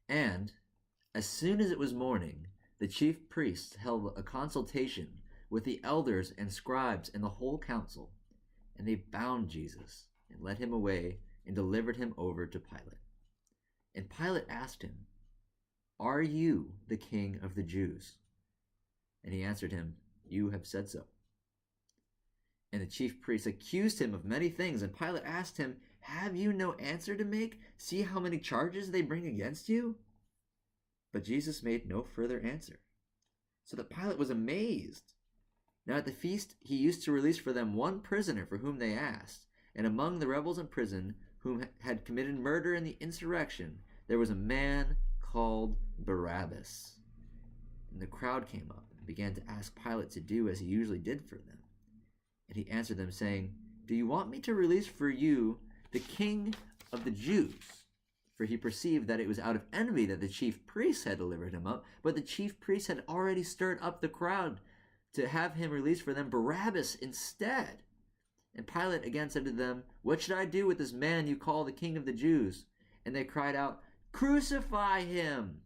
And as soon as it was morning, the chief priests held a consultation with the elders and scribes and the whole council, and they bound Jesus and led him away and delivered him over to Pilate. And Pilate asked him, "Are you the king of the Jews?" And he answered him, "You have said so." And the chief priests accused him of many things, and Pilate asked him, "Have you no answer to make? See how many charges they bring against you?" But Jesus made no further answer, so that Pilate was amazed. Now at the feast he used to release for them one prisoner for whom they asked, and among the rebels in prison whom had committed murder in the insurrection, there was a man called Barabbas. And the crowd came up and began to ask Pilate to do as he usually did for them. And he answered them, saying, "Do you want me to release for you the king of the Jews?" For he perceived that it was out of envy that the chief priests had delivered him up, but the chief priests had already stirred up the crowd to have him release for them Barabbas instead. And Pilate again said to them, "What should I do with this man you call the king of the Jews?" And they cried out, "Crucify him!"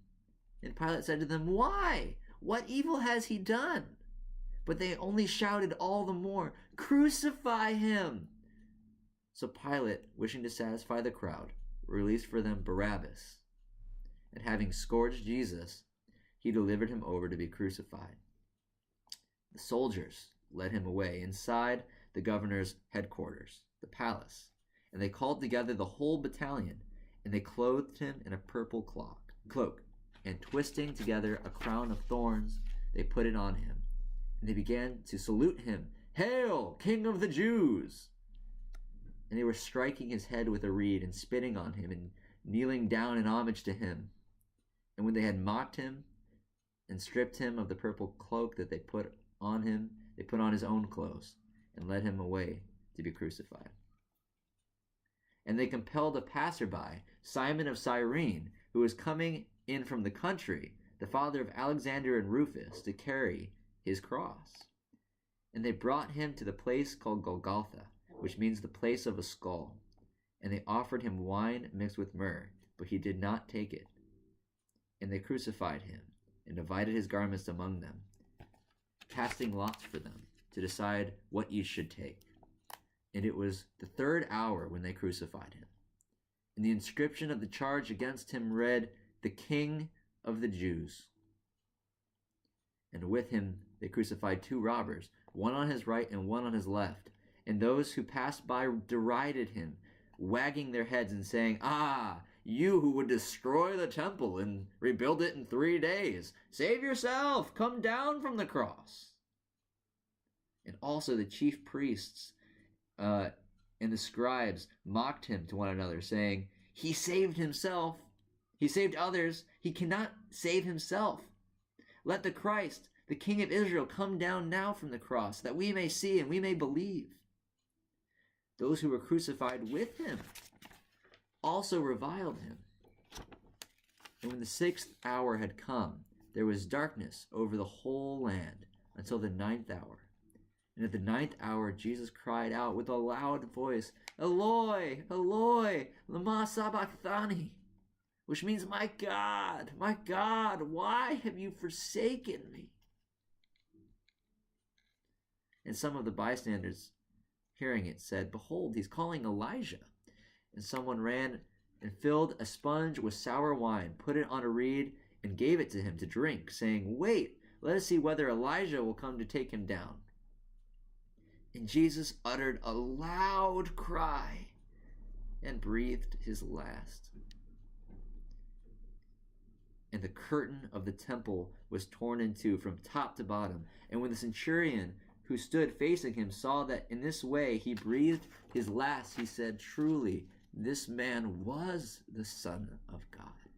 And Pilate said to them, "Why? What evil has he done?" But they only shouted all the more, "Crucify him!" So Pilate, wishing to satisfy the crowd, released for them Barabbas. And having scourged Jesus, he delivered him over to be crucified. The soldiers led him away inside the governor's headquarters, the palace, and they called together the whole battalion, and they clothed him in a purple cloak, and twisting together a crown of thorns, they put it on him. And they began to salute him, "Hail, King of the Jews!" And they were striking his head with a reed and spitting on him and kneeling down in homage to him. And when they had mocked him and stripped him of the purple cloak that they put on him, they put on his own clothes and led him away to be crucified. And they compelled a passerby, Simon of Cyrene, who was coming in from the country, the father of Alexander and Rufus, to carry his cross. And they brought him to the place called Golgotha, which means the place of a skull. And they offered him wine mixed with myrrh, but he did not take it. And they crucified him and divided his garments among them, casting lots for them to decide what each should take. And it was the third hour when they crucified him. And the inscription of the charge against him read, "The King of the Jews." And with him they crucified two robbers, one on his right and one on his left. And those who passed by derided him, wagging their heads and saying, "Ah, you who would destroy the temple and rebuild it in 3 days, save yourself, come down from the cross." And also the chief priests and the scribes mocked him to one another, saying, "He saved himself. He saved others. He cannot save himself. Let the Christ, the King of Israel, come down now from the cross, that we may see and we may believe." Those who were crucified with him also reviled him. And when the 6th hour had come, there was darkness over the whole land until the 9th hour. And at the 9th hour, Jesus cried out with a loud voice, "Eloi, Eloi, lama sabachthani," which means, my God, why have you forsaken me?" And some of the bystanders, hearing it, said, "Behold, he's calling Elijah." And someone ran and filled a sponge with sour wine, put it on a reed, and gave it to him to drink, saying, "Wait, let us see whether Elijah will come to take him down." And Jesus uttered a loud cry and breathed his last. And the curtain of the temple was torn in two from top to bottom. And when the centurion who stood facing him saw that in this way he breathed his last, he said, "Truly, this man was the Son of God."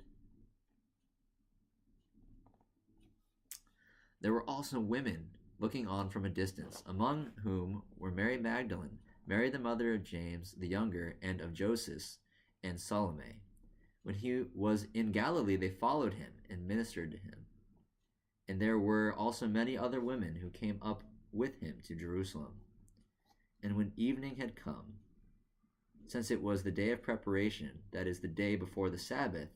There were also women looking on from a distance, among whom were Mary Magdalene, Mary the mother of James the younger, and of Joseph, and Salome. When he was in Galilee, they followed him and ministered to him. And there were also many other women who came up with him to Jerusalem. And when evening had come, since it was the day of preparation, that is, the day before the Sabbath,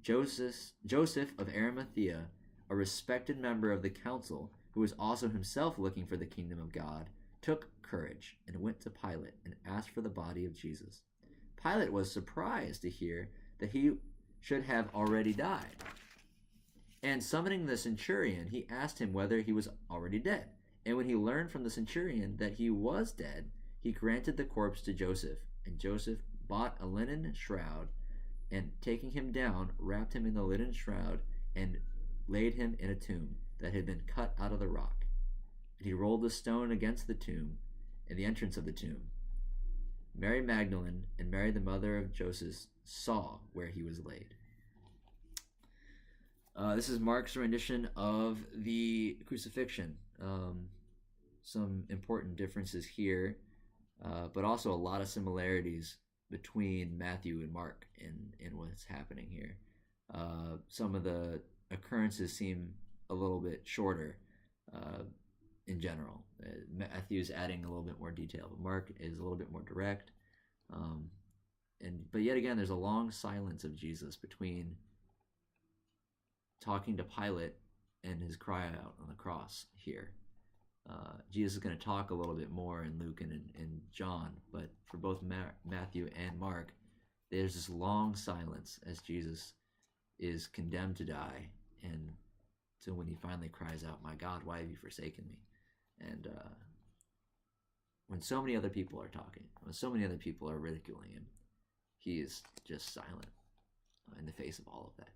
Joseph of Arimathea, a respected member of the council, who was also himself looking for the kingdom of God, took courage and went to Pilate and asked for the body of Jesus. Pilate was surprised to hear that he should have already died. And summoning the centurion, he asked him whether he was already dead. And when he learned from the centurion that he was dead, he granted the corpse to Joseph. And Joseph bought a linen shroud, and taking him down, wrapped him in the linen shroud, and laid him in a tomb that had been cut out of the rock. And he rolled the stone against the tomb and the entrance of the tomb. Mary Magdalene and Mary, the mother of Joseph, saw where he was laid. This is Mark's rendition of the crucifixion. Some important differences here, but also a lot of similarities between Matthew and Mark in what's happening here. Some of the occurrences seem a little bit shorter in general. Matthew's adding a little bit more detail, but Mark is a little bit more direct. But yet again, there's a long silence of Jesus between talking to Pilate and his cry out on the cross here. Jesus is going to talk a little bit more in Luke and John, but for both Matthew and Mark, there's this long silence as Jesus is condemned to die, and so when he finally cries out, "My God, why have you forsaken me?" And when so many other people are talking, when so many other people are ridiculing him, he is just silent in the face of all of that.